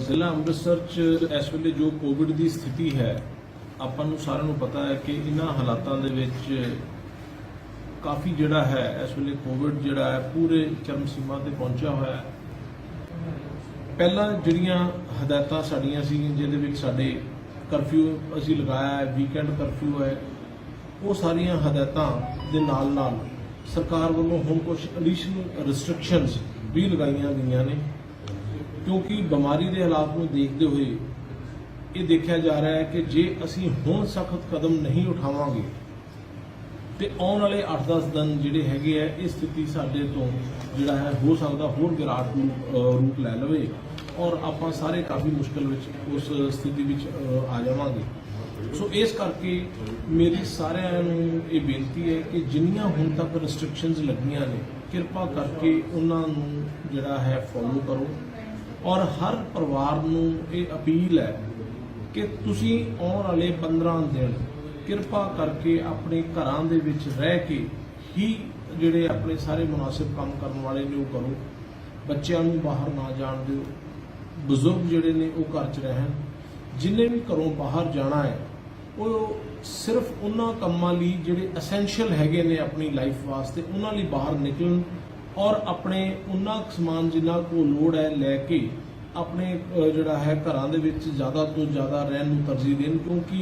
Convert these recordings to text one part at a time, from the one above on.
ਜ਼ਿਲ੍ਹਾ ਅੰਮ੍ਰਿਤਸਰ 'ਚ ਇਸ ਵੇਲੇ ਜੋ ਕੋਵਿਡ ਦੀ ਸਥਿਤੀ ਹੈ, ਆਪਾਂ ਨੂੰ ਸਾਰਿਆਂ ਨੂੰ ਪਤਾ ਹੈ ਕਿ ਇਹਨਾਂ ਹਾਲਾਤਾਂ ਦੇ ਵਿੱਚ ਕਾਫੀ ਜਿਹੜਾ ਹੈ ਇਸ ਵੇਲੇ ਕੋਵਿਡ ਜਿਹੜਾ ਹੈ ਪੂਰੇ ਚਰਮ ਸੀਮਾ ਤੇ ਪਹੁੰਚਿਆ ਹੋਇਆ ਹੈ। ਪਹਿਲਾਂ ਜਿਹੜੀਆਂ ਹਦਾਇਤਾਂ ਸਾਡੀਆਂ ਸੀ, ਜਿਹਦੇ ਵਿੱਚ ਸਾਡੇ ਕਰਫਿਊ ਅਸੀਂ ਲਗਾਇਆ ਹੈ, ਵੀਕਐਂਡ ਕਰਫਿਊ ਹੈ, ਉਹ ਸਾਰੀਆਂ ਹਦਾਇਤਾਂ ਦੇ ਨਾਲ ਸਰਕਾਰ ਵੱਲੋਂ ਹੁਣ ਕੁਝ ਐਡੀਸ਼ਨਲ ਰਿਸਟ੍ਰਿਕਸ਼ਨਸ ਵੀ ਲਗਾਈਆਂ ਗਈਆਂ ਨੇ, क्योंकि बीमारी के हालात को देखते हुए ये देखा जा रहा है कि जे असी हुण सख्त कदम नहीं उठावांगे तो आने वाले 8-10 दिन जिहड़े हैगे है इस स्थिति साडे तो जिहड़ा है हो सकता होर विराट रूप लै लवे और आपां सारे काफ़ी मुश्किल उस स्थिति विच आ जावांगे। सो इस करके मेरी सारिਆਂ ਨੂੰ ਇਹ बेनती है कि जिन्नियां हुण तक रिस्ट्रिक्शनस लगियां ने किरपा करके उन्हां नूं जिहड़ा है फॉलो करो और हर परिवार नूं ये अपील है कि तुसी आने वाले 15 दिन किरपा करके अपने घरां दे विच रह के ही जिहड़े अपने सारे मुनासिब काम करन वाले ने वो करो। बच्चों नूं बाहर ना जाण दिओ, बजुर्ग जिहड़े ने वो घर च रहन, जिन्हें भी घरों बाहर जाना है वो सिर्फ उन्हां कामां लई जिहड़े एसेंशियल हैगे ने अपनी लाइफ वास्ते उन्हां लई बाहर निकलन और अपने उन्ना समान जिन्ना को लोड़ है लैके अपने जिहड़ा है घरां दे विच ज़्यादा तो ज़्यादा रहन नूं तरजीह देन, क्योंकि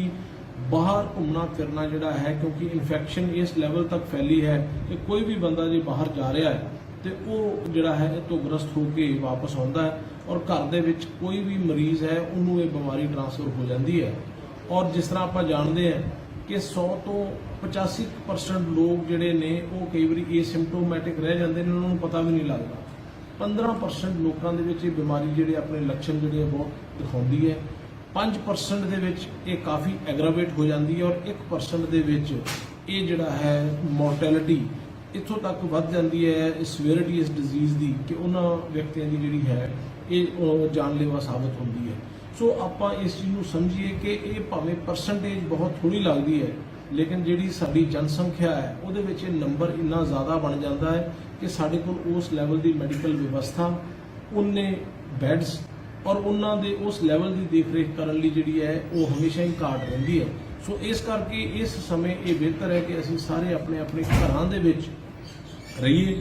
बाहर घूमना फिरना जिहड़ा है क्योंकि इन्फेक्शन इस लैवल तक फैली है कि कोई भी बंदा जो बाहर जा रहा है तो वो जिहड़ा है इस तो ग्रस्त होकर वापस आता है और घर दे विच कोई भी मरीज़ है उन्होंने ये बीमारी ट्रांसफर हो जाती है। और जिस तरह आप जानते हैं कि 100 तो 85% लोग जिहड़े ने वो कई बार एसिम्पटोमैटिक रह जाते हैं, उन्होंने पता भी नहीं लगता। 15% लोगों के विच बीमारी जिहड़े अपने लक्षण जिहड़े बहुत दिखाती है, 5% दे विच ये काफ़ी एग्रावेट हो जाती है और 1% दे विच ये जिहड़ा है मोर्टैलिटी इत्थों तक वध जाती है सीवियरिटी इस डिजीज़ की कि उन्होंने व्यक्तियों की जिहड़ी है ये जानलेवा साबित होती है। सो आपां इस चीज़ को समझिए कि ये भावें परसेंटेज बहुत थोड़ी लगती है, लेकिन जिहड़ी साडी जनसंख्या है उहदे विच नंबर इन्ना ज़्यादा बन जाता है कि साडे कोल उस लैवल की मैडिकल व्यवस्था, उन्ने बैड्स और उन्हां दे उस लैवल की देख रेख करने लई जिहड़ी है वो हमेशा ही घाट रहिंदी है। सो इस करके इस समय ये बेहतर है कि असीं सारे अपने अपने घरां दे विच रहिए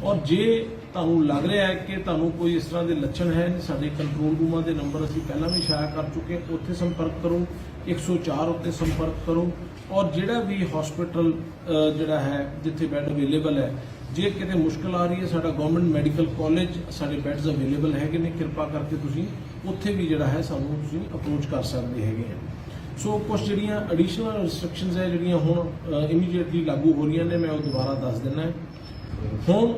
और जे तुहानूं लग रहा है कि तुहानूं कोई इस तरह के लक्षण है, साडे कंट्रोल रूमां के नंबर असीं पहलां भी शाया कर चुके, उत्थे संपर्क करो, 104 उत्ते संपर्क करो और जिहड़ा भी हॉस्पिटल जिहड़ा है जिथे बैड अवेलेबल है, जे किते मुश्किल आ रही है साडा गवर्नमेंट मैडिकल कॉलेज साडे बैड्स अवेलेबल हैगे ने, कृपा करके तुसीं उत्थे भी जिहड़ा है सानूं तुसीं अप्रोच कर सकते हैं। सो कुछ जिहड़ियां एडिशनल रिस्ट्रिक्शनस है जिहड़ियां हुण इमीडिएटली लागू हो रही ने, मैं वो दोबारा दस देना है। हुण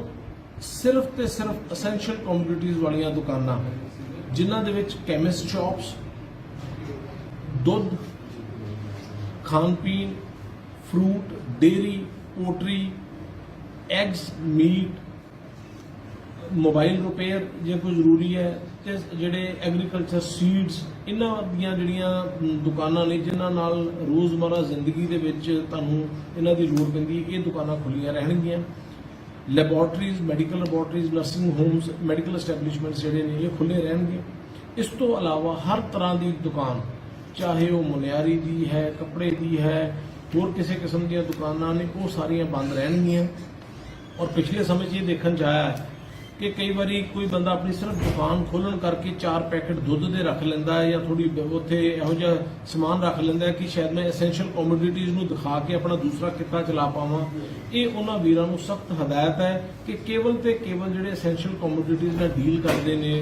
सिर्फ तो सिर्फ असेंशियल कमोडिटीज़ वालियां दुकानां जिन्हां दे विच कैमिस्ट शॉप्स, दुध, खान पीन, fruit, dairy, poultry, eggs, meat, mobile repair जो कोई जरूरी है, तो जिहड़े एग्रीकल्चर सीड्स, इन्हां दियां जिहड़ियां दुकानां ने जिन्हां नाल रोज़मर्रा जिंदगी दे विच तुहानूं इन्हां दी लोड़ पैंदी, ये दुकानां खुल्लियां रहणगीਆਂ। Laboratories, medical laboratories, nursing homes, medical establishments जिहड़े ने ये खुले रहणगे। इस तो अलावा हर तरह की दुकान, चाहे वो मुनियारी दी है, कपड़े दी है, होर किसी किस्म दी दुकानां ने, वो सारियां बंद रहणगीਆਂ। और पिछले समय ये देखने आया है कि कई बारी कोई बंदा अपनी सिर्फ दुकान खोलन करके 4 पैकेट दुध दे रख लेंदा है या थोड़ी उत्थे इहो जिहा समान रख लेंदा है कि शायद मैं एसेंशियल कमोडिटीज़ नूं दिखा के अपना दूसरा किता चला पावां। ये उन्हां वीरां नूं सख्त हदायत है कि केवल ते केवल जिहड़े एसेंशियल कमोडिटीज़ नाल डील करदे ने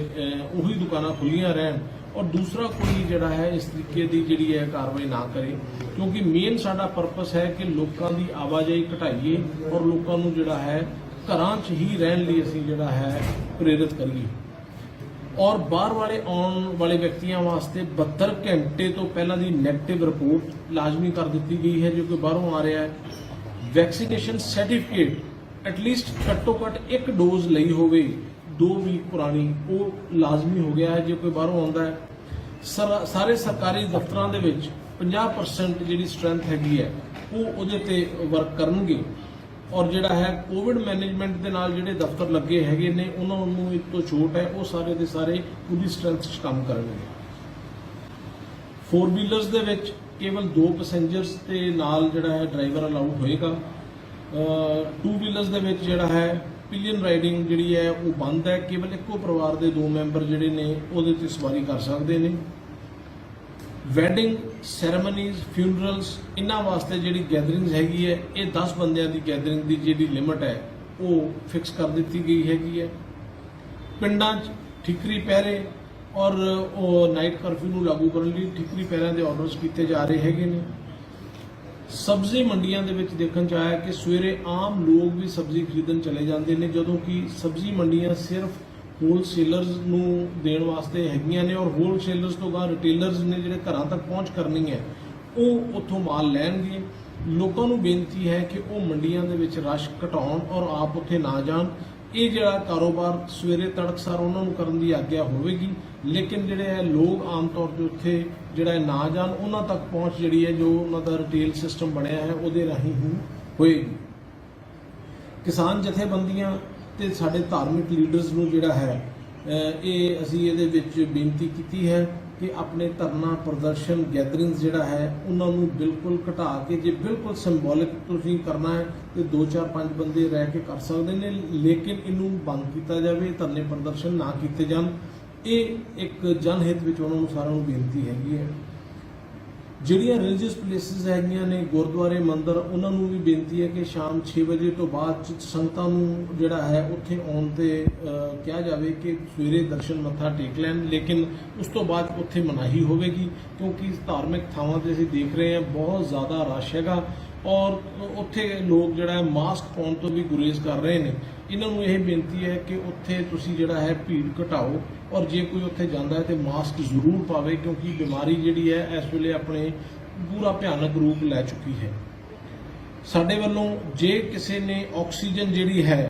उही दुकानां खुल्लियां रहन और दूसरा कोई जिहड़ा है इस तरीके की जिहड़ी है कार्रवाई ना करे, क्योंकि मेन साडा पर्पस है कि लोकां दी आवाजाही घटाइए और लोकां नूं जिहड़ा है घरां च ही रहन लई असीं जिहड़ा है प्रेरित करिए। और बाहर वाले आने वाले व्यक्तियों वास्ते 72 घंटे तो पहला दी नैगेटिव रिपोर्ट लाजमी कर दी गई है। जो कोई बाहरों आ रहा है, वैक्सीनेशन सर्टिफिकेट एटलीस्ट घट्टो घट्ट 1 डोज लई होवे 2 वीक पुरानी, वो लाजमी हो गया है। जो कोई बाहरों आता है, सारे सरकारी दफ्तरां दे विच 50% जिहड़ी स्ट्रेंथ हैगी है वो उहदे ते वर्क करनगे ਔਰ ਜਿਹੜਾ ਹੈ ਕੋਵਿਡ ਮੈਨੇਜਮੈਂਟ ਦੇ ਨਾਲ ਜਿਹੜੇ ਦਫ਼ਤਰ ਲੱਗੇ ਹੈਗੇ ਨੇ ਉਹਨਾਂ ਨੂੰ ਇੱਕ ਤੋਂ ਛੋਟ ਹੈ, ਉਹ ਸਾਰੇ ਦੇ ਸਾਰੇ ਪੂਰੀ ਸਟਰੈਂਥ 'ਚ ਕੰਮ ਕਰਨਗੇ। 4 ਵੀਲਰਸ ਦੇ ਵਿੱਚ ਕੇਵਲ 2 ਪੈਸੇਂਜਰਸ ਤੇ ਨਾਲ ਜਿਹੜਾ ਹੈ ਡਰਾਈਵਰ ਅਲਾਉਡ ਹੋਏਗਾ। 2 ਵੀਲਰਸ ਦੇ ਵਿੱਚ ਜਿਹੜਾ ਹੈ ਪਿਲੀਅਨ ਰਾਈਡਿੰਗ ਜਿਹੜੀ ਹੈ ਉਹ ਬੰਦ ਹੈ, ਕੇਵਲ ਇੱਕੋ ਪਰਿਵਾਰ ਦੇ 2 ਮੈਂਬਰ ਜਿਹੜੇ ਨੇ ਉਹਦੇ ਤੇ ਸਵਾਰੀ ਕਰ ਸਕਦੇ ਨੇ। ਵੈਡਿੰਗ ਸੈਰੇਮਨੀਜ਼, ਫਿਊਨਰਲਸ, ਇਹਨਾਂ ਵਾਸਤੇ ਜਿਹੜੀ ਗੈਦਰਿੰਗਸ ਹੈਗੀ ਹੈ ਇਹ 10 ਬੰਦਿਆਂ ਦੀ ਗੈਦਰਿੰਗ ਦੀ ਜਿਹੜੀ ਲਿਮਟ ਹੈ ਉਹ ਫਿਕਸ ਕਰ ਦਿੱਤੀ ਗਈ ਹੈਗੀ ਹੈ। ਪਿੰਡਾਂ 'ਚ ਠਿਕਰੀ ਪਹਿਰੇ ਔਰ ਉਹ ਨਾਈਟ ਕਰਫਿਊ ਨੂੰ ਲਾਗੂ ਕਰਨ ਲਈ ਠਿਕਰੀ ਪਹਿਰਿਆਂ ਦੇ ਆਰਡਰਸ ਕੀਤੇ ਜਾ ਰਹੇ ਹੈਗੇ ਨੇ। ਸਬਜ਼ੀ ਮੰਡੀਆਂ ਦੇ ਵਿੱਚ ਦੇਖਣ 'ਚ ਆਇਆ ਕਿ ਸਵੇਰੇ ਆਮ ਲੋਕ ਵੀ ਸਬਜ਼ੀ ਖਰੀਦਣ ਚਲੇ ਜਾਂਦੇ ਨੇ, ਜਦੋਂ ਕਿ ਸਬਜ਼ੀ ਮੰਡੀਆਂ ਸਿਰਫ ਹੋਲਸੇਲਰਸ ਨੂੰ ਦੇਣ ਵਾਸਤੇ ਹੈਗੀਆਂ ਨੇ ਔਰ ਹੋਲਸੇਲਰਸ ਤੋਂ ਬਾਅਦ ਰਿਟੇਲਰਸ ਨੇ ਜਿਹੜੇ ਘਰਾਂ ਤੱਕ ਪਹੁੰਚ ਕਰਨੀ ਹੈ ਉਹ ਉੱਥੋਂ ਮਾਲ ਲੈਣਗੇ। ਲੋਕਾਂ ਨੂੰ ਬੇਨਤੀ ਹੈ ਕਿ ਉਹ ਮੰਡੀਆਂ ਦੇ ਵਿੱਚ ਰਸ਼ ਘਟਾਉਣ ਔਰ ਆਪ ਉੱਥੇ ਨਾ ਜਾਣ। ਇਹ ਜਿਹੜਾ ਕਾਰੋਬਾਰ ਸਵੇਰੇ ਤੜਕਸਾਰ ਉਹਨਾਂ ਨੂੰ ਕਰਨ ਦੀ ਆਗਿਆ ਹੋਵੇਗੀ, ਲੇਕਿਨ ਜਿਹੜੇ ਹੈ ਲੋਕ ਆਮ ਤੌਰ ਤੇ ਉੱਥੇ ਜਿਹੜਾ ਨਾ ਜਾਣ, ਉਹਨਾਂ ਤੱਕ ਪਹੁੰਚ ਜਿਹੜੀ ਹੈ ਜੋ ਉਹਨਾਂ ਦਾ ਰਿਟੇਲ ਸਿਸਟਮ ਬਣਿਆ ਹੈ ਉਹਦੇ ਰਾਹੀਂ ਹੀ ਹੋਏਗੀ। ਕਿਸਾਨ ਜਥੇਬੰਦੀਆਂ ਤੇ ਸਾਡੇ ਧਾਰਮਿਕ ਲੀਡਰਸ ਨੂੰ ਜਿਹੜਾ ਹੈ ਇਹ ਅਸੀਂ ਇਹਦੇ ਵਿੱਚ ਬੇਨਤੀ ਕੀਤੀ ਹੈ ਕਿ ਆਪਣੇ ਧਰਨਾ ਪ੍ਰਦਰਸ਼ਨ ਗੈਦਰਿੰਗਸ ਜਿਹੜਾ ਹੈ ਉਹਨਾਂ ਨੂੰ ਬਿਲਕੁਲ ਘਟਾ ਕੇ, ਜੇ ਬਿਲਕੁਲ ਸਿੰਬੋਲਿਕ ਤੁਸੀਂ ਕਰਨਾ ਹੈ ਤੇ 2-4-5 ਬੰਦੇ ਰਹਿ ਕੇ ਕਰ ਸਕਦੇ ਨੇ, ਲੇਕਿਨ ਇਹਨੂੰ ਬੰਦ ਕੀਤਾ ਜਾਵੇ, ਧਰਨੇ ਪ੍ਰਦਰਸ਼ਨ ਨਾ ਕੀਤੇ ਜਾਣ। ਇਹ ਇੱਕ ਜਨਹਿਤ ਵਿੱਚ ਉਹਨਾਂ ਨੂੰ ਸਾਰਿਆਂ ਨੂੰ ਬੇਨਤੀ ਹੈਗੀ ਹੈ। ਜਿਹੜੀਆਂ ਰਿਲੀਜੀਅਸ ਪਲੇਸਿਸ ਹੈਗੀਆਂ ਨੇ, ਗੁਰਦੁਆਰੇ, ਮੰਦਿਰ, ਉਹਨਾਂ ਨੂੰ ਵੀ ਬੇਨਤੀ ਹੈ ਕਿ ਸ਼ਾਮ 6 ਵਜੇ ਤੋਂ ਬਾਅਦ ਸੰਗਤਾਂ ਨੂੰ ਜਿਹੜਾ ਹੈ ਉੱਥੇ ਆਉਣ ਤੇ ਕਿਹਾ ਜਾਵੇ ਕਿ ਸਵੇਰੇ ਦਰਸ਼ਨ ਮੱਥਾ ਟੇਕ ਲੈਣ, ਲੇਕਿਨ ਉਸ ਤੋਂ ਬਾਅਦ ਉੱਥੇ ਮਨਾਹੀ ਹੋਵੇਗੀ, ਕਿਉਂਕਿ ਧਾਰਮਿਕ ਥਾਵਾਂ ਤੇ ਅਸੀਂ ਦੇਖ ਰਹੇ ਹਾਂ ਬਹੁਤ ਜ਼ਿਆਦਾ ਰਸ਼ ਹੈਗਾ ਔਰ ਉੱਥੇ ਲੋਕ ਜਿਹੜਾ ਹੈ ਮਾਸਕ ਪਾਉਣ ਤੋਂ ਵੀ ਗੁਰੇਜ਼ ਕਰ ਰਹੇ ਨੇ। ਇਹਨਾਂ ਨੂੰ ਇਹ ਬੇਨਤੀ ਹੈ ਕਿ ਉੱਥੇ ਤੁਸੀਂ ਜਿਹੜਾ ਹੈ ਭੀੜ ਘਟਾਓ ਔਰ ਜੇ ਕੋਈ ਉੱਥੇ ਜਾਂਦਾ ਹੈ ਤੇ ਮਾਸਕ ਜ਼ਰੂਰ ਪਾਵੇ, ਕਿਉਂਕਿ ਬਿਮਾਰੀ ਜਿਹੜੀ ਹੈ ਇਸ ਵੇਲੇ ਆਪਣੇ ਪੂਰਾ ਭਿਆਨਕ ਰੂਪ ਲੈ ਚੁੱਕੀ ਹੈ। ਸਾਡੇ ਵੱਲੋਂ ਜੇ ਕਿਸੇ ਨੇ ਆਕਸੀਜਨ ਜਿਹੜੀ ਹੈ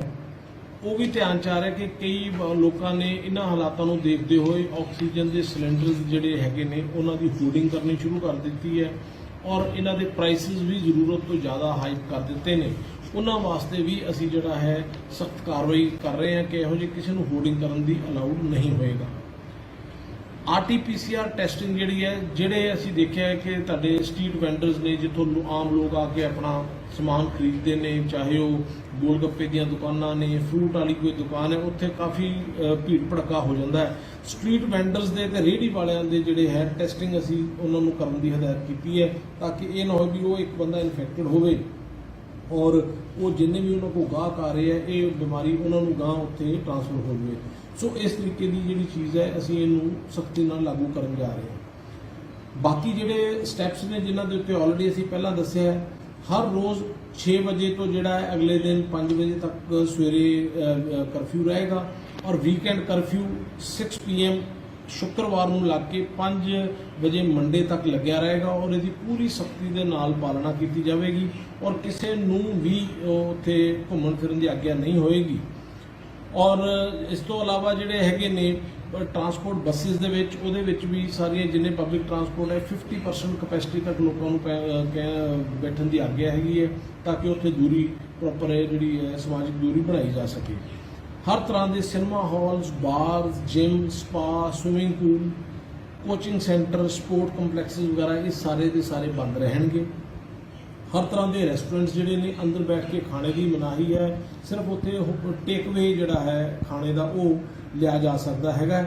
ਉਹ ਵੀ ਧਿਆਨ ਚ ਆ ਰਿਹਾ ਕਿ ਕਈ ਲੋਕਾਂ ਨੇ ਇਹਨਾਂ ਹਾਲਾਤਾਂ ਨੂੰ ਦੇਖਦੇ ਹੋਏ ਆਕਸੀਜਨ ਦੇ ਸਿਲੰਡਰਸ ਜਿਹੜੇ ਹੈਗੇ ਨੇ ਉਹਨਾਂ ਦੀ ਹੋਰਡਿੰਗ ਕਰਨੀ ਸ਼ੁਰੂ ਕਰ ਦਿੱਤੀ ਹੈ ਔਰ ਇਹਨਾਂ ਦੇ ਪ੍ਰਾਈਸਿਸ ਵੀ ਜ਼ਰੂਰਤ ਤੋਂ ਜ਼ਿਆਦਾ ਹਾਈਕ ਕਰ ਦਿੱਤੇ ਨੇ। ਉਹਨਾਂ ਵਾਸਤੇ ਵੀ ਅਸੀਂ ਜਿਹੜਾ ਹੈ ਸਖਤ ਕਾਰਵਾਈ ਕਰ ਰਹੇ ਹਾਂ ਕਿ ਇਹੋ ਜਿਹੇ ਕਿਸੇ ਨੂੰ ਹੋਰਡਿੰਗ ਕਰਨ ਦੀ ਅਲਾਉਡ ਨਹੀਂ ਹੋਏਗਾ। RT-PCR ਟੈਸਟਿੰਗ ਜਿਹੜੀ ਹੈ, ਜਿਹੜੇ ਅਸੀਂ ਦੇਖਿਆ ਹੈ ਕਿ ਤੁਹਾਡੇ ਸਟਰੀਟ ਵੈਂਡਰਸ ਨੇ ਜਿੱਥੋਂ ਆਮ ਲੋਕ ਆ ਕੇ ਆਪਣਾ ਸਮਾਨ ਖਰੀਦਦੇ ਨੇ, ਚਾਹੇ ਉਹ ਗੋਲ ਗੱਪੇ ਦੀਆਂ ਦੁਕਾਨਾਂ ਨੇ, ਫਰੂਟ ਵਾਲੀ ਕੋਈ ਦੁਕਾਨ ਹੈ, ਉੱਥੇ ਕਾਫੀ ਭੀੜ ਭੜਕਾ ਹੋ ਜਾਂਦਾ ਹੈ। ਸਟਰੀਟ ਵੈਂਡਰਸ ਦੇ ਤੇ ਰੇਹੜੀ ਵਾਲਿਆਂ ਦੇ ਜਿਹੜੇ ਹੈ ਟੈਸਟਿੰਗ ਅਸੀਂ ਉਹਨਾਂ ਨੂੰ ਕਰਨ ਦੀ ਹਦਾਇਤ ਕੀਤੀ ਹੈ ਤਾਂ ਕਿ ਇਹ ਨਾ ਹੋਵੇ ਵੀ ਉਹ ਇੱਕ ਬੰਦਾ ਇਨਫੈਕਟਡ ਹੋਵੇ ਔਰ ਉਹ ਜਿੰਨੇ ਵੀ ਉਹਨਾਂ ਕੋਲ ਗਾਹਕ ਆ ਰਹੇ ਹੈ ਇਹ ਬਿਮਾਰੀ ਉਹਨਾਂ ਨੂੰ ਗਾਂ ਉੱਥੇ ਟ੍ਰਾਂਸਫਰ ਹੋ ਜਾਵੇ। ਸੋ ਇਸ ਤਰੀਕੇ ਦੀ ਜਿਹੜੀ ਚੀਜ਼ ਹੈ ਅਸੀਂ ਇਹਨੂੰ ਸਖਤੀ ਨਾਲ ਲਾਗੂ ਕਰਨ ਜਾ ਰਹੇ ਹਾਂ। ਬਾਕੀ ਜਿਹੜੇ ਸਟੈਪਸ ਨੇ ਜਿਨ੍ਹਾਂ ਦੇ ਉੱਤੇ ਆਲਰੇਡੀ ਅਸੀਂ ਪਹਿਲਾਂ ਦੱਸਿਆ ਹੈ, ਹਰ ਰੋਜ਼ 6 ਵਜੇ ਤੋਂ ਜਿਹੜਾ ਹੈ ਅਗਲੇ ਦਿਨ 5 ਵਜੇ ਤੱਕ ਸਵੇਰੇ ਕਰਫਿਊ ਰਹੇਗਾ ਔਰ ਵੀਕਐਂਡ ਕਰਫਿਊ 6 PM ਸ਼ੁੱਕਰਵਾਰ ਨੂੰ ਲੱਗ ਕੇ 5 ਵਜੇ ਮੰਡੇ ਤੱਕ ਲੱਗਿਆ ਰਹੇਗਾ ਔਰ ਇਹਦੀ ਪੂਰੀ ਸਖਤੀ ਦੇ ਨਾਲ ਪਾਲਣਾ ਕੀਤੀ ਜਾਵੇਗੀ ਔਰ ਕਿਸੇ ਨੂੰ ਵੀ ਉੱਥੇ ਘੁੰਮਣ ਫਿਰਨ ਦੀ ਆਗਿਆ ਨਹੀਂ ਹੋਏਗੀ। ਔਰ ਇਸ ਤੋਂ ਇਲਾਵਾ ਜਿਹੜੇ ਹੈਗੇ ਨੇ ਟਰਾਂਸਪੋਰਟ ਬੱਸਿਸ ਦੇ ਵਿੱਚ, ਉਹਦੇ ਵਿੱਚ ਵੀ ਸਾਰੀਆਂ ਜਿੰਨੇ ਪਬਲਿਕ ਟਰਾਂਸਪੋਰਟ ਹੈ 50% ਕਪੈਸਿਟੀ ਤੱਕ ਲੋਕਾਂ ਨੂੰ ਬੈਠਣ ਦੀ ਆਗਿਆ ਹੈਗੀ ਹੈ ਤਾਂ ਕਿ ਉੱਥੇ ਦੂਰੀ ਪ੍ਰੋਪਰ ਜਿਹੜੀ ਹੈ ਸਮਾਜਿਕ ਦੂਰੀ ਬਣਾਈ ਜਾ ਸਕੇ। ਹਰ ਤਰ੍ਹਾਂ ਦੇ cinema halls, bars, gym, spa, swimming pool, coaching centre, sport complexes ਵਗੈਰਾ ਇਹ ਸਾਰੇ ਦੇ ਸਾਰੇ ਬੰਦ ਰਹਿਣਗੇ। ਹਰ ਤਰ੍ਹਾਂ ਦੇ ਰੈਸਟੋਰੈਂਟਸ ਜਿਹੜੇ ਨੇ ਅੰਦਰ ਬੈਠ ਕੇ ਖਾਣੇ ਦੀ ਮਨਾਹੀ ਹੈ, ਸਿਰਫ ਉੱਥੇ ਟੇਕਵੇ ਜਿਹੜਾ ਹੈ ਖਾਣੇ ਦਾ ਉਹ ਲਿਆ ਜਾ ਸਕਦਾ ਹੈਗਾ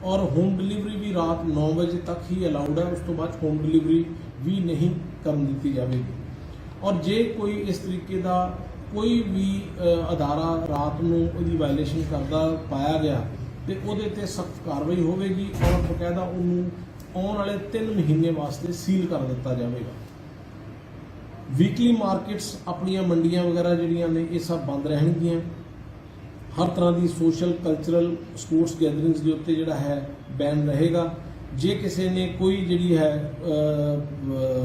ਔਰ ਹੋਮ ਡਿਲੀਵਰੀ ਵੀ ਰਾਤ 9 ਵਜੇ ਤੱਕ ਹੀ ਅਲਾਉਡ ਹੈ, ਉਸ ਤੋਂ ਬਾਅਦ ਹੋਮ ਡਿਲੀਵਰੀ ਵੀ ਨਹੀਂ ਕਰਨ ਦਿੱਤੀ ਜਾਵੇਗੀ। ਔਰ ਜੇ ਕੋਈ ਇਸ ਤਰੀਕੇ ਦਾ ਕੋਈ ਵੀ ਅਦਾਰਾ ਰਾਤ ਨੂੰ ਉਹਦੀ ਵਾਇਲੇਸ਼ਨ ਕਰਦਾ ਪਾਇਆ ਗਿਆ ਤੇ ਉਹਦੇ ਤੇ ਸਖਤ ਕਾਰਵਾਈ ਹੋਵੇਗੀ ਔਰ ਬਕਾਇਦਾ ਉਹਨੂੰ ਆਉਣ ਵਾਲੇ 3 ਮਹੀਨੇ ਵਾਸਤੇ ਸੀਲ ਕਰ ਦਿੱਤਾ ਜਾਵੇਗਾ। ਵੀਕਲੀ ਮਾਰਕੀਟਸ, ਆਪਣੀਆਂ ਮੰਡੀਆਂ ਵਗੈਰਾ ਜਿਹੜੀਆਂ ਨੇ ਇਹ ਸਭ ਬੰਦ ਰਹਿਣਗੀਆਂ। ਹਰ ਤਰ੍ਹਾਂ ਦੀ ਸੋਸ਼ਲ, ਕਲਚਰਲ, ਸਪੋਰਟਸ ਗੈਦਰਿੰਗਸ ਦੇ ਉੱਤੇ ਜਿਹੜਾ ਹੈ ਬੈਨ ਰਹੇਗਾ। ਜੇ ਕਿਸੇ ਨੇ ਕੋਈ ਜਿਹੜੀ ਹੈ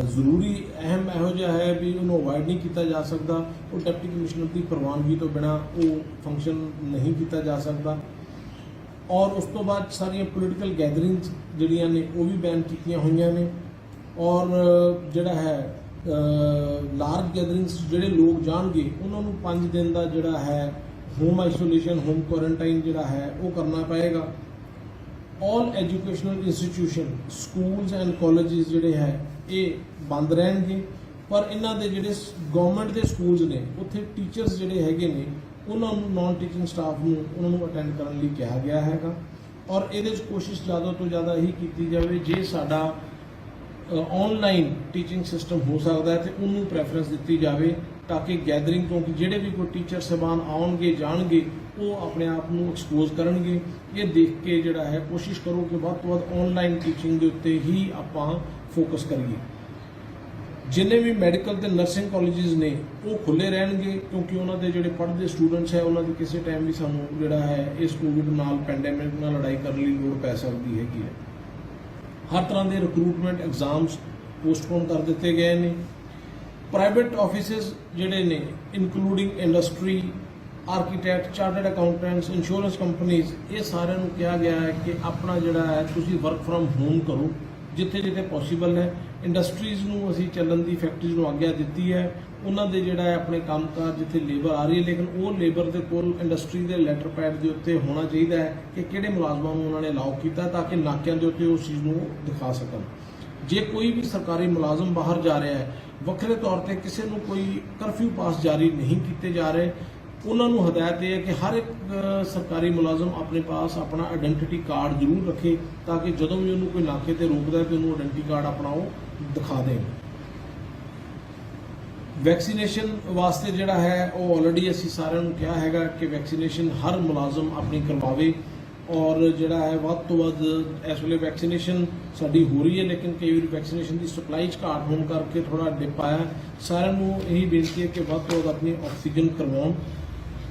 ਜ਼ਰੂਰੀ ਅਹਿਮ ਇਹੋ ਜਿਹਾ ਹੈ ਵੀ ਉਹਨੂੰ ਅਵਾਇਡ ਨਹੀਂ ਕੀਤਾ ਜਾ ਸਕਦਾ, ਉਹ ਡਿਪਟੀ ਕਮਿਸ਼ਨਰ ਦੀ ਪ੍ਰਵਾਨਗੀ ਤੋਂ ਬਿਨਾਂ ਉਹ ਫੰਕਸ਼ਨ ਨਹੀਂ ਕੀਤਾ ਜਾ ਸਕਦਾ। ਔਰ ਉਸ ਤੋਂ ਬਾਅਦ ਸਾਰੀਆਂ ਪੋਲੀਟੀਕਲ ਗੈਦਰਿੰਗਸ ਜਿਹੜੀਆਂ ਨੇ ਉਹ ਵੀ ਬੈਨ ਕੀਤੀਆਂ ਹੋਈਆਂ ਨੇ ਔਰ ਜਿਹੜਾ ਹੈ ਲਾਰਜ ਗੈਦਰਿੰਗਸ ਜਿਹੜੇ ਲੋਕ ਜਾਣਗੇ ਉਹਨਾਂ ਨੂੰ 5 ਦਿਨ ਦਾ ਜਿਹੜਾ ਹੈ ਹੋਮ ਆਈਸੋਲੇਸ਼ਨ, ਹੋਮ ਕੁਆਰੰਟਾਈਨ ਜਿਹੜਾ ਹੈ ਉਹ ਕਰਨਾ ਪਏਗਾ। All educational institution, schools and colleges ਜਿਹੜੇ ਹੈ ਇਹ ਬੰਦ ਰਹਿਣਗੇ, ਪਰ ਇਹਨਾਂ ਦੇ ਜਿਹੜੇ ਗਵਰਨਮੈਂਟ ਦੇ ਸਕੂਲਸ ਨੇ ਉੱਥੇ ਟੀਚਰਸ ਜਿਹੜੇ ਹੈਗੇ ਨੇ ਉਹਨਾਂ ਨੂੰ ਨਾਨ ਟੀਚਿੰਗ ਸਟਾਫ ਨੂੰ ਉਹਨਾਂ ਨੂੰ ਅਟੈਂਡ ਕਰਨ ਲਈ ਕਿਹਾ ਗਿਆ ਹੈਗਾ। ਔਰ ਇਹਦੇ 'ਚ ਕੋਸ਼ਿਸ਼ ਜ਼ਿਆਦਾ ਤੋਂ ਜ਼ਿਆਦਾ ਇਹੀ ਕੀਤੀ ਜਾਵੇ, ਜੇ ਸਾਡਾ ਆਨਲਾਈਨ ਟੀਚਿੰਗ ਸਿਸਟਮ ਹੋ ਸਕਦਾ ਹੈ ਤੇ ਉਹਨੂੰ ਪ੍ਰੈਫਰੈਂਸ ਦਿੱਤੀ ਜਾਵੇ, ਤਾਂ ਕਿ ਗੈਦਰਿੰਗ, ਕਿਉਂਕਿ ਜਿਹੜੇ ਵੀ ਕੋਈ ਟੀਚਰ ਸਾਹਿਬਾਨ ਆਉਣਗੇ ਜਾਣਗੇ ਉਹ ਆਪਣੇ ਆਪ ਨੂੰ ਐਕਸਪੋਜ਼ ਕਰਨਗੇ। ਇਹ ਦੇਖ ਕੇ ਜਿਹੜਾ ਹੈ ਕੋਸ਼ਿਸ਼ ਕਰੋ ਕਿ ਵੱਧ ਤੋਂ ਵੱਧ ਆਨਲਾਈਨ ਟੀਚਿੰਗ ਦੇ ਉੱਤੇ ਹੀ ਆਪਾਂ ਫੋਕਸ ਕਰੀਏ। ਜਿੰਨੇ ਵੀ ਮੈਡੀਕਲ ਤੇ ਨਰਸਿੰਗ ਕਾਲਜਿਸ ਨੇ ਉਹ ਖੁੱਲੇ ਰਹਿਣਗੇ, ਕਿਉਂਕਿ ਉਹਨਾਂ ਦੇ ਜਿਹੜੇ ਪੜ੍ਹਦੇ ਸਟੂਡੈਂਟਸ ਹੈ ਉਹਨਾਂ ਦੀ ਕਿਸੇ ਟਾਈਮ ਵੀ ਸਾਨੂੰ ਜਿਹੜਾ ਹੈ ਇਸ ਕੋਵਿਡ ਨਾਲ, ਪੈਂਡੇਮਿਕ ਨਾਲ ਲੜਾਈ ਕਰਨ ਲਈ ਲੋੜ ਪੈ ਸਕਦੀ ਹੈਗੀ ਹੈ। ਹਰ ਤਰ੍ਹਾਂ ਦੇ ਰਿਕਰੂਟਮੈਂਟ ਐਗਜ਼ਾਮਸ ਪੋਸਟਪੋਨ ਕਰ ਦਿੱਤੇ ਗਏ ਨੇ। ਪ੍ਰਾਈਵੇਟ ਆਫਿਸਿਸ ਜਿਹੜੇ ਨੇ including industry, architect, chartered accountants, insurance companies, ਇਹ ਸਾਰਿਆਂ ਨੂੰ ਕਿਹਾ ਗਿਆ ਹੈ ਕਿ ਆਪਣਾ ਜਿਹੜਾ ਹੈ ਤੁਸੀਂ ਵਰਕ ਫਰਮ ਹੋਮ ਕਰੋ ਜਿੱਥੇ ਜਿੱਥੇ ਪੋਸੀਬਲ ਹੈ। ਇੰਡਸਟਰੀਜ਼ ਨੂੰ ਅਸੀਂ ਚੱਲਣ ਦੀ, ਫੈਕਟਰੀਜ਼ ਨੂੰ ਆਗਿਆ ਦਿੱਤੀ ਹੈ, ਉਹਨਾਂ ਦੇ ਜਿਹੜਾ ਹੈ ਆਪਣੇ ਕੰਮਕਾਰ ਜਿੱਥੇ ਲੇਬਰ ਆ ਰਹੀ ਹੈ, ਲੇਕਿਨ ਉਹ ਲੇਬਰ ਦੇ ਕੋਲ ਇੰਡਸਟਰੀ ਦੇ ਲੈਟਰ ਪੈਡ ਦੇ ਉੱਤੇ ਹੋਣਾ ਚਾਹੀਦਾ ਹੈ ਕਿ ਕਿਹੜੇ ਮੁਲਾਜ਼ਮਾਂ ਨੂੰ ਉਹਨਾਂ ਨੇ ਅਲਾਉ ਕੀਤਾ, ਤਾਂ ਕਿ ਨਾਕਿਆਂ ਦੇ ਉੱਤੇ ਉਸ ਚੀਜ਼ ਨੂੰ ਦਿਖਾ ਸਕਣ। ਜੇ ਕੋਈ ਵੀ ਸਰਕਾਰੀ ਮੁਲਾਜ਼ਮ ਬਾਹਰ ਜਾ ਰਿਹਾ ਹੈ, ਵੱਖਰੇ ਤੌਰ ਤੇ ਕਿਸੇ ਨੂੰ ਕੋਈ ਕਰਫਿਊ ਪਾਸ ਜਾਰੀ ਨਹੀਂ ਕੀਤੇ ਜਾ ਰਹੇ, ਉਹਨਾਂ ਨੂੰ ਹਦਾਇਤ ਇਹ ਹੈ ਕਿ ਹਰ ਇੱਕ ਸਰਕਾਰੀ ਮੁਲਾਜ਼ਮ ਆਪਣੇ ਪਾਸ ਆਪਣਾ ਆਇਡੈਂਟੀਟੀ ਕਾਰਡ ਜ਼ਰੂਰ ਰੱਖੇ, ਤਾਂ ਕਿ ਜਦੋਂ ਵੀ ਉਹਨੂੰ ਕੋਈ ਨਾਕੇ ਤੇ ਰੋਕਦਾ ਤੇ ਉਹਨੂੰ ਆਇਡੈਂਟੀ ਕਾਰਡ ਆਪਣਾ ਉਹ ਦਿਖਾ ਦੇਣ। ਵੈਕਸੀਨੇਸ਼ਨ ਵਾਸਤੇ ਜਿਹੜਾ ਹੈ ਉਹ ਆਲਰੇਡੀ ਅਸੀਂ ਸਾਰਿਆਂ ਨੂੰ ਕਿਹਾ ਹੈਗਾ ਕਿ ਵੈਕਸੀਨੇਸ਼ਨ ਹਰ ਮੁਲਾਜ਼ਮ ਆਪਣੀ ਕਰਵਾਵੇ, ਔਰ ਜਿਹੜਾ ਹੈ ਵੱਧ ਤੋਂ ਵੱਧ ਇਸ ਵੇਲੇ ਵੈਕਸੀਨੇਸ਼ਨ ਸਾਡੀ ਹੋ ਰਹੀ ਹੈ, ਲੇਕਿਨ ਕਈ ਵਾਰੀ ਵੈਕਸੀਨੇਸ਼ਨ ਦੀ ਸਪਲਾਈ 'ਚ ਘਾਟ ਹੋਣ ਕਰਕੇ ਥੋੜਾ ਡਿਪ ਆਇਆ। ਸਾਰਿਆਂ ਨੂੰ ਇਹੀ ਬੇਨਤੀ ਹੈ ਕਿ ਵੱਧ ਤੋਂ ਵੱਧ ਆਪਣੀ ਆਕਸੀਜਨ ਕਰਵਾਉਣ।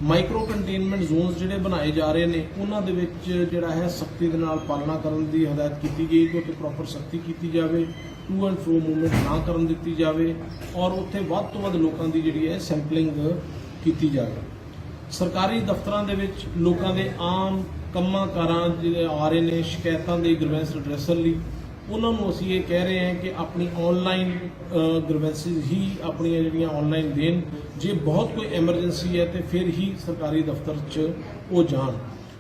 ਮਾਈਕਰੋ ਕੰਟੇਨਮੈਂਟ ਜ਼ੋਨਸ ਜਿਹੜੇ ਬਣਾਏ ਜਾ ਰਹੇ ਨੇ ਉਹਨਾਂ ਦੇ ਵਿੱਚ ਜਿਹੜਾ ਹੈ ਸਖਤੀ ਦੇ ਨਾਲ ਪਾਲਣਾ ਕਰਨ ਦੀ ਹਦਾਇਤ ਕੀਤੀ ਗਈ ਕਿ ਉੱਥੇ ਪ੍ਰੋਪਰ ਸਖਤੀ ਕੀਤੀ ਜਾਵੇ, ਟੂ ਐਂਡ ਫਰੋ ਮੂਵਮੈਂਟ ਨਾ ਕਰਨ ਦਿੱਤੀ ਜਾਵੇ, ਔਰ ਉੱਥੇ ਵੱਧ ਤੋਂ ਵੱਧ ਲੋਕਾਂ ਦੀ ਜਿਹੜੀ ਹੈ ਸੈਂਪਲਿੰਗ ਕੀਤੀ ਜਾਵੇ। ਸਰਕਾਰੀ ਦਫ਼ਤਰਾਂ ਦੇ ਵਿੱਚ ਲੋਕਾਂ ਦੇ ਆਮ ਕੰਮਾਂ ਕਾਰਾਂ ਜਿਹੜੇ ਆ ਰਹੇ ਨੇ ਸ਼ਿਕਾਇਤਾਂ ਦੇ ਗ੍ਰੀਵੈਂਸ ਰਿਡਰੈਸਲ ਲਈ, ਉਹਨਾਂ ਨੂੰ ਅਸੀਂ ਇਹ ਕਹਿ ਰਹੇ ਹਾਂ ਕਿ ਆਪਣੀ ਆਨਲਾਈਨ ਗ੍ਰੀਵੈਂਸਿਸ ਹੀ ਆਪਣੀਆਂ ਜਿਹੜੀਆਂ ਆਨਲਾਈਨ ਦੇਣ। ਜੇ ਬਹੁਤ ਕੋਈ ਐਮਰਜੈਂਸੀ ਹੈ ਤੇ ਫਿਰ ਹੀ ਸਰਕਾਰੀ ਦਫ਼ਤਰ 'ਚ ਉਹ ਜਾਣ।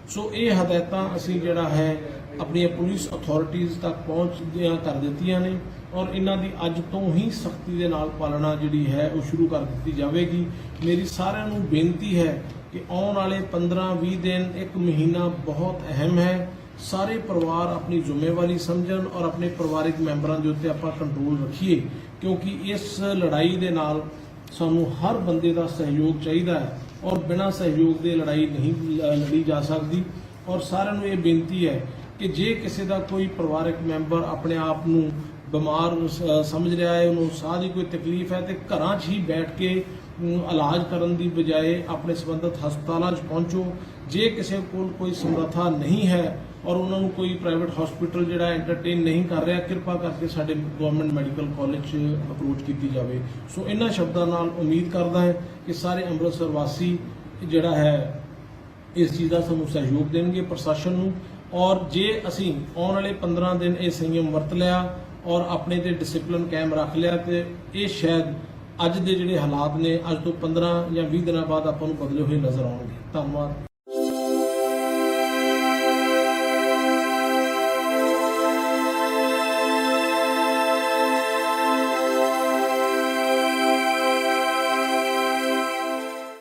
ਸੋ ਇਹ ਹਦਾਇਤਾਂ ਅਸੀਂ ਜਿਹੜਾ ਹੈ ਆਪਣੀਆਂ ਪੁਲਿਸ ਅਥਾਰਟੀਜ਼ ਤੱਕ ਪਹੁੰਚਦੀਆਂ ਕਰ ਦਿੱਤੀਆਂ ਨੇ, ਔਰ ਇਹਨਾਂ ਦੀ ਅੱਜ ਤੋਂ ਹੀ ਸਖਤੀ ਦੇ ਨਾਲ ਪਾਲਣਾ ਜਿਹੜੀ ਹੈ ਉਹ ਸ਼ੁਰੂ ਕਰ ਦਿੱਤੀ ਜਾਵੇਗੀ। ਮੇਰੀ ਸਾਰਿਆਂ ਨੂੰ ਬੇਨਤੀ ਹੈ ਕਿ ਆਉਣ ਵਾਲੇ 15-20 ਦਿਨ, ਇੱਕ ਮਹੀਨਾ ਬਹੁਤ ਅਹਿਮ ਹੈ। ਸਾਰੇ ਪਰਿਵਾਰ ਆਪਣੀ ਜ਼ਿੰਮੇਵਾਰੀ ਸਮਝਣ ਔਰ ਆਪਣੇ ਪਰਿਵਾਰਿਕ ਮੈਂਬਰਾਂ ਦੇ ਉੱਤੇ ਆਪਾਂ ਕੰਟਰੋਲ ਰੱਖੀਏ, ਕਿਉਂਕਿ ਇਸ ਲੜਾਈ ਦੇ ਨਾਲ ਸਾਨੂੰ ਹਰ ਬੰਦੇ ਦਾ ਸਹਿਯੋਗ ਚਾਹੀਦਾ ਹੈ, ਔਰ ਬਿਨਾਂ ਸਹਿਯੋਗ ਦੇ ਲੜਾਈ ਨਹੀਂ ਲੜੀ ਜਾ ਸਕਦੀ। ਔਰ ਸਾਰਿਆਂ ਨੂੰ ਇਹ ਬੇਨਤੀ ਹੈ ਕਿ ਜੇ ਕਿਸੇ ਦਾ ਕੋਈ ਪਰਿਵਾਰਕ ਮੈਂਬਰ ਆਪਣੇ ਆਪ ਨੂੰ ਬਿਮਾਰ ਸਮਝ ਰਿਹਾ ਹੈ, ਉਹਨੂੰ ਸਾਹ ਦੀ ਕੋਈ ਤਕਲੀਫ ਹੈ, ਤੇ ਘਰਾਂ 'ਚ ਹੀ ਬੈਠ ਕੇ ਇਲਾਜ ਕਰਨ ਦੀ ਬਜਾਏ ਆਪਣੇ ਸੰਬੰਧਿਤ ਹਸਪਤਾਲਾਂ 'ਚ ਪਹੁੰਚੋ। ਜੇ ਕਿਸੇ ਕੋਲ ਕੋਈ ਸਮਰੱਥਾ ਨਹੀਂ ਹੈ ਔਰ ਉਹਨਾਂ ਨੂੰ ਕੋਈ ਪ੍ਰਾਈਵੇਟ ਹਸਪੀਟਲ ਜਿਹੜਾ ਐਂਟਰਟੇਨ ਨਹੀਂ ਕਰ ਰਿਹਾ, ਕਿਰਪਾ ਕਰਕੇ ਸਾਡੇ ਗਵਰਨਮੈਂਟ ਮੈਡੀਕਲ ਕਾਲਜ 'ਚ ਅਪਰੋਚ ਕੀਤੀ ਜਾਵੇ। ਸੋ ਇਹਨਾਂ ਸ਼ਬਦਾਂ ਨਾਲ ਉਮੀਦ ਕਰਦਾ ਹੈ ਕਿ ਸਾਰੇ ਅੰਮ੍ਰਿਤਸਰ ਵਾਸੀ ਜਿਹੜਾ ਹੈ ਇਸ ਚੀਜ਼ ਦਾ ਸਾਨੂੰ ਸਹਿਯੋਗ ਦੇਣਗੇ, ਪ੍ਰਸ਼ਾਸਨ ਨੂੰ। ਔਰ ਜੇ ਅਸੀਂ ਆਉਣ ਵਾਲੇ 15 ਦਿਨ ਇਹ ਸੰਯਮ ਵਰਤ ਲਿਆ ਔਰ ਆਪਣੇ ਤੇ ਡਿਸਪਲਿਨ ਕਾਇਮ ਰੱਖ ਲਿਆ, ਤੇ ਇਹ ਸ਼ਾਇਦ ਅੱਜ ਦੇ ਜਿਹੜੇ ਹਾਲਾਤ ਨੇ ਅੱਜ ਤੋਂ 15 ਜਾਂ 20 ਦਿਨਾਂ ਬਾਅਦ ਆਪਾਂ ਨੂੰ ਬਦਲੇ ਹੋਏ ਨਜ਼ਰ ਆਉਣਗੇ। ਧੰਨਵਾਦ।